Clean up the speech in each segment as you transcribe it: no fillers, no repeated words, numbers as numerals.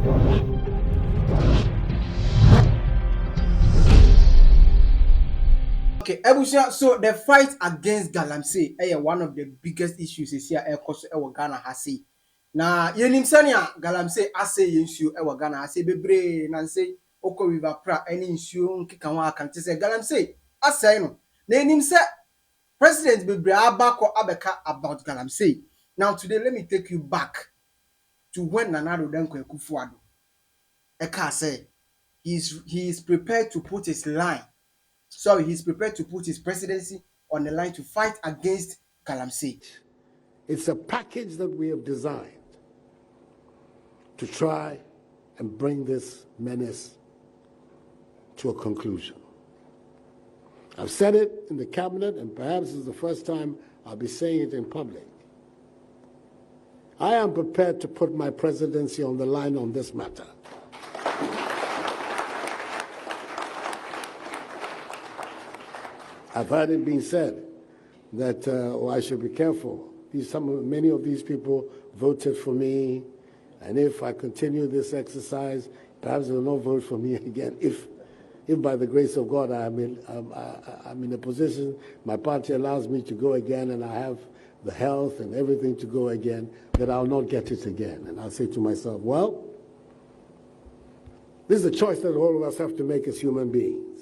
Okay, Ebusha, so the fight against Galamsey one of the biggest issues is here Ghana has say. Na yenim sania Galamsey ase yensuo Ghana ase bebre na say oko river pra any nsuo nkeka ho akante say Galamsey ase no. Na yenim say President bebre abako abeka about Galamsey. Now today let me take you back to when Nana Addo Dankwa Akufo-Addo Eka say he is prepared to put his line. Sorry, he's prepared to put his presidency on the line to fight against Galamsey. It's a package that we have designed to try and bring this menace to a conclusion. I've said it in the cabinet, and perhaps it's the first time I'll be saying it in public. I am prepared to put my presidency on the line on this matter. I've heard it being said that I should be careful. Many of these people voted for me, and if I continue this exercise, perhaps they will not vote for me again. If by the grace of God I'm in a position, my party allows me to go again, and I have the health and everything to go again, that I'll not get it again. And I'll say to myself, well, this is a choice that all of us have to make as human beings.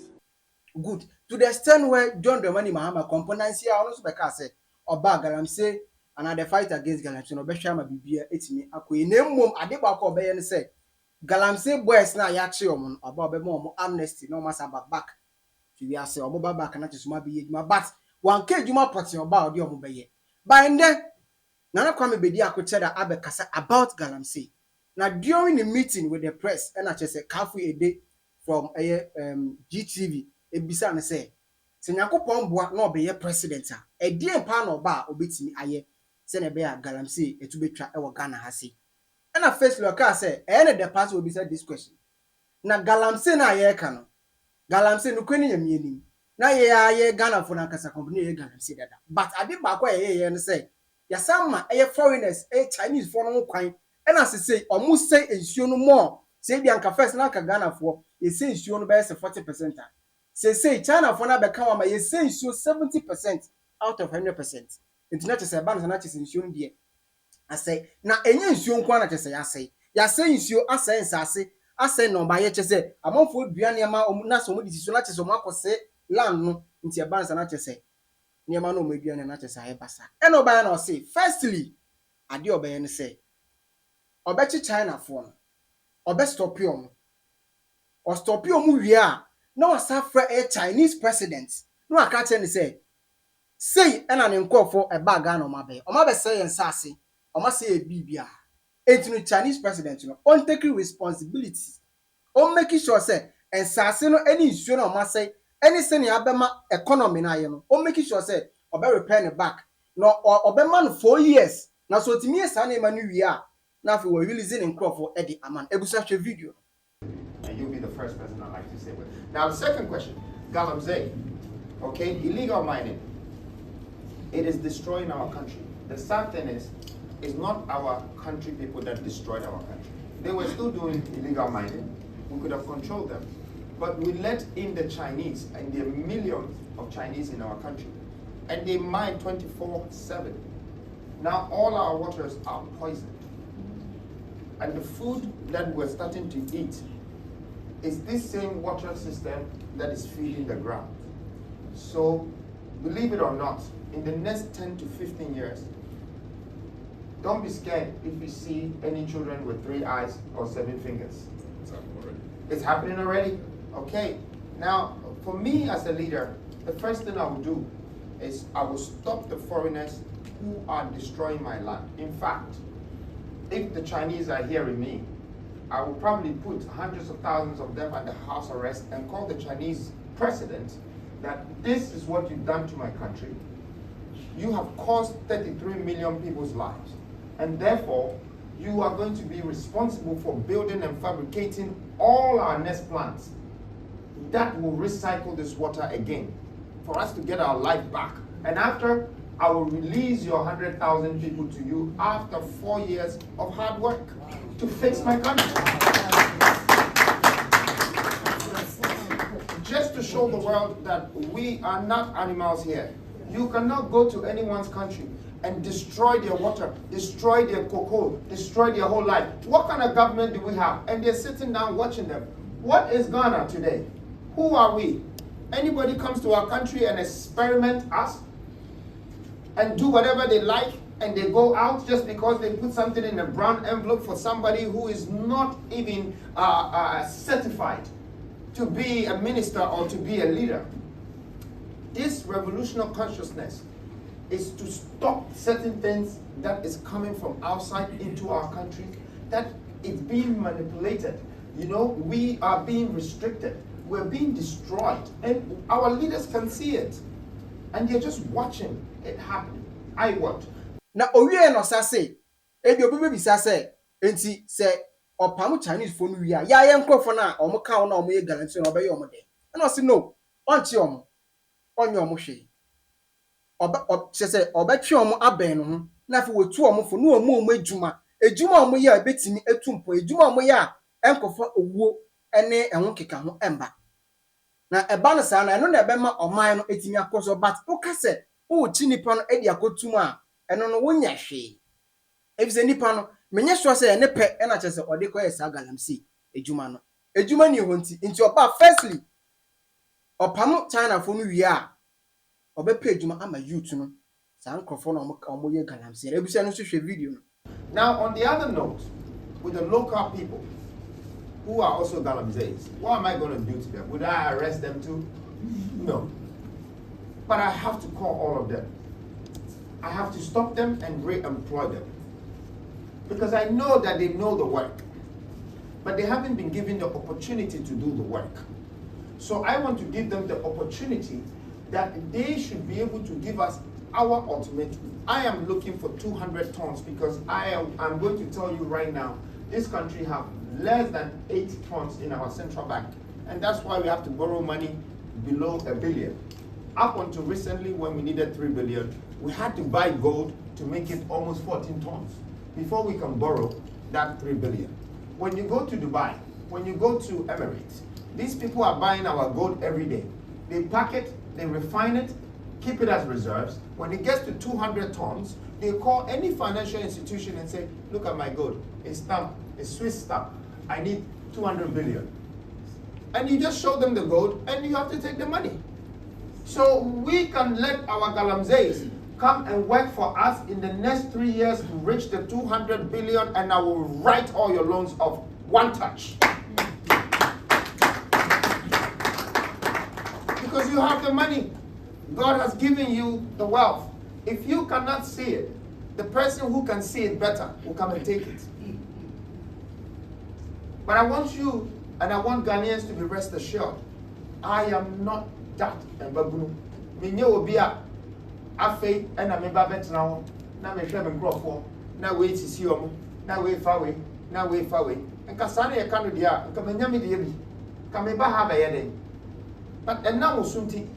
Good. To the extent where John Dramani Mahama components here also because say Oba Galamsey and the fight against Galamsey no be shama bibia etimi akoyi na mmom ade ba ko be ye ne say Galamsey boys na ya che omo Oba be mo amnesty no masa back to we say omo back na tesuma be yeduma but one ke juma poti Oba ode omo be ye by then Nana Kwame Bedi Cheddar abekasa about Galamsey. Now during the meeting with the press and I just say kafu a day from GTV ebisa ne say se Nyankopon boa na obeye president a die pa na oba obetimi aye se ne be a Galamsey etubetwa e Ghana ha se. And a first look say any the pastor will be said this question. Na Galamsey na ye ka no. Galamsey no kwani yam yenim. Na ye Ghana for na kasa company ye Galamsey dada. But ade ba kwa ye ne say ya sama foreigners Chinese for no kwan. And as I say almost say ensuo no more. Say bi anka first na ka Ghana for ye say ensuo no be 40%. Say China for na be ka ma ye say ensuo 70% out of 100%. Internet say ban na chese ensuo no de. I say na enye ensuo nko na chese ya say ensuo asay nsase asay no ba ye chese amonfo duane ma na so mo disiso na chese mo akose land no nti e ban na chese niema no mo duane na chese aye basa e no ba na say firstly ade obaye ne say obechi China for no obe stop you or stop you mu wi a na wasafra a Chinese president no aka che ne say ena ne nkofo e ba ga na o ma be say ensase o ma say e bibia entinu Chinese president no on taking responsibility on making sure say ensase no any issue na o ma say anything ya be ma economy na ye no on making sure say o be repair it back no o be man 4 years na so timi esa na ma no wi a na fi we releasing nkofo e di aman ebusa hwe video. And you'll be the first person I'd like to say with. Now, the second question, Galamsey, okay, illegal mining. It is destroying our country. The sad thing is, it's not our country people that destroyed our country. They were still doing illegal mining. We could have controlled them. But we let in the Chinese, and there are millions of Chinese in our country. And they mine 24/7. Now all our waters are poisoned. And the food that we're starting to eat is this same water system that is feeding the ground. So, believe it or not, in the next 10 to 15 years, don't be scared if you see any children with 3 eyes or 7 fingers. It's happening already. It's happening already? Okay. Now, for me as a leader, the first thing I will do is I will stop the foreigners who are destroying my land. In fact, if the Chinese are hearing me, I will probably put hundreds of thousands of them under house arrest and call the Chinese president that this is what you've done to my country. You have caused 33 million people's lives. And therefore, you are going to be responsible for building and fabricating all our nest plants that will recycle this water again for us to get our life back. And after, I will release your 100,000 people to you after 4 years of hard work to fix my country. show the world that we are not animals here. You cannot go to anyone's country and destroy their water, destroy their cocoa, destroy their whole life. What kind of government do we have? And they're sitting down watching them. What is Ghana today? Who are we? Anybody comes to our country and experiment us and do whatever they like, and they go out just because they put something in a brown envelope for somebody who is not even certified to be a minister or to be a leader. This revolutionary consciousness is to stop certain things that is coming from outside into our country, that is being manipulated. You know, we are being restricted. We're being destroyed. And our leaders can see it. And they're just watching it happen. I watch. Na owie no sase ebi obi be sase enti se opam Chinese phone wi a ya ye nkofo na omoka wo na omo ye Galamsey na obeye omo de na o se no onche omo onye omo hwe oba se obetwe omo aben no ho na fa wotu omo fo na omo ejuma omo ye betimi etumpo ejuma omo ye a enkofo owuo ene enwo keka ho emba na eba no sa na eno na ebema oman no etimi akoso but o ka se o chi nipa no edi akotum a eno no wonya hwe efise nipa no menye so se ne pe na che se ode ko esa Galamsey ejuma ni ho nti oba firstly opam China fo no wi a obepe ejuma ama youth no sa nkrofo no omo ye Galamsey ebisa no so hwe video no. Now on the other note, with the local people who are also Galamseys, what am I going to do to them? Would I arrest them too? No. But I have to call all of them. I have to stop them and re-employ them. Because I know that they know the work, but they haven't been given the opportunity to do the work. So I want to give them the opportunity that they should be able to give us our ultimate. I am looking for 200 tons because I'm going to tell you right now, this country have less than 8 tons in our central bank. And that's why we have to borrow money below $1 billion. Up until recently when we needed 3 billion, we had to buy gold to make it almost 14 tons before we can borrow that 3 billion. When you go to Dubai, when you go to Emirates, these people are buying our gold every day. They pack it, they refine it, keep it as reserves. When it gets to 200 tons, they call any financial institution and say, look at my gold, it's stamped, it's Swiss stamp. I need 200 billion. And you just show them the gold and you have to take the money. So we can let our Galamseys come and work for us in the next 3 years to reach the 200 billion, and I will write all your loans off one touch. Because you have the money. God has given you the wealth. If you cannot see it, the person who can see it better will come and take it. But I want you, and I want Ghanaians to be rest assured, I am not that Mbagunu. Minye obia afe ena me ba betena ho na me hwe me nkrofo na we tisi omo na we fa we na we fa we nka sa na ye ka no dia nka manya me dia bi ka me ba ha ba ye den but enam osunti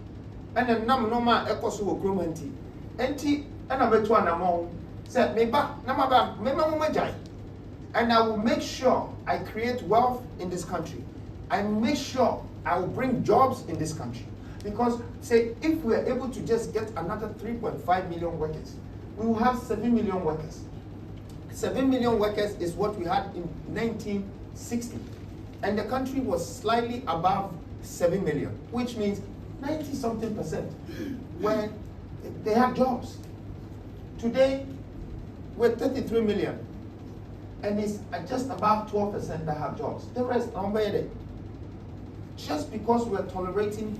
ena nam no ma ekoso wo kromanti enti ena betu anamon se me ba na ma ba me ma mo majai. And I will make sure I create wealth in this country. I make sure I will bring jobs in this country. Because, say, if we are able to just get another 3.5 million workers, we will have 7 million workers. 7 million workers is what we had in 1960. And the country was slightly above 7 million, which means 90-something% where they had jobs. Today, we're 33 million. And it's just about 12% that have jobs. The rest are unbedded. Just because we're tolerating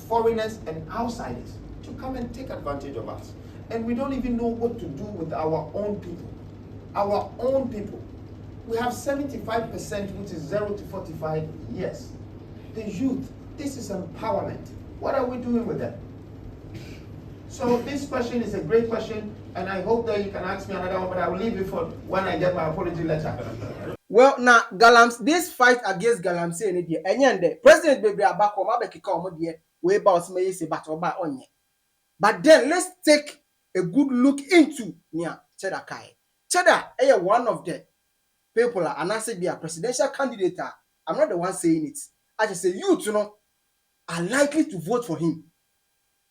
foreigners and outsiders to come and take advantage of us. And we don't even know what to do with our own people. Our own people. We have 75%, which is 0 to 45 years. The youth, this is empowerment. What are we doing with them? So this question is a great question, and I hope that you can ask me another one, but I will leave it for when I get my apology letter. Well, now this fight against Galamsey and the Enyende, President Baby Abako Mabeki Komodie, way boss may say but oba onye. But then let's take a good look into Cheddar Kai. Cheddar is one of the people, and I say be a presidential candidate. I'm not the one saying it. I just say you to know. are likely to vote for him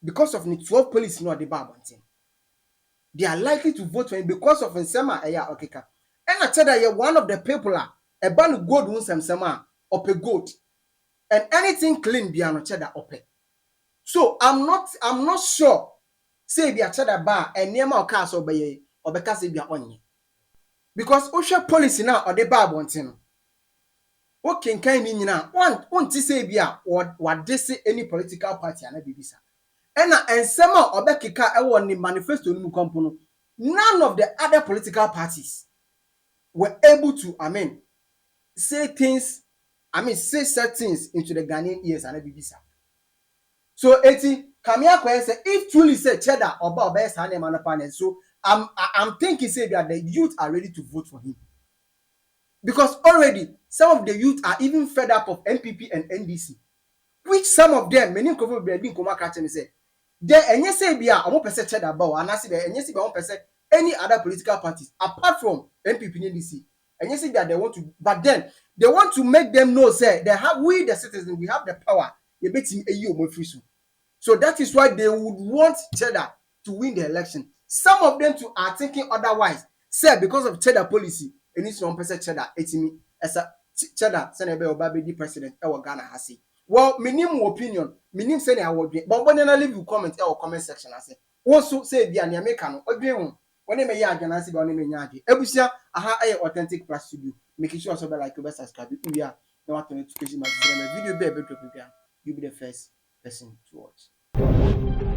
because of the 12 police no the babontin. They are likely to vote for him because of nsema eya okeka. And I tell that one of the people a ban gold won sema ope gold. And anything clean be an Cheddar ope. So I'm not sure say be a Cheddar bar and near my castle by or because be on because OSHA policy now or the bar wanting. What can you now? One to say be a what they say any political party and a bibisa. And some or Bekika I want the manifesto new component. None of the other political parties were able to, say things, say certain things into the Ghanaian ears and a bibisa. So, Kamia say if truly say Cheddar or Bob best hand so I'm thinking say that the youth are ready to vote for him. Because already some of the youth are even fed up of NPP and NDC, which some of them, many people being say, there and you say be a 1% Cheddar bow, and I say and you see 1% any other political parties apart from NPP and NDC. And you see that they want to, but then they want to make them know, say, we the citizens, we have the power. You bet him a year more free soon. So that is why they would want Cheddar to win the election. Some of them too are thinking otherwise. Say because of Cheddar policy, it needs 1% Cheddar. It's me as a Cheddar Senator Obabedi president. Our Ghana has it. Well, minimum opinion, minimum saying I would be. But when I leave you comment our comment section, I say also say the American or dream. When they may yard and I see on the yard. Ebusia, aha, authentic plus studio. Making sure so like you best subscribe. We are no notification. My video be able to you'll be the first person to watch.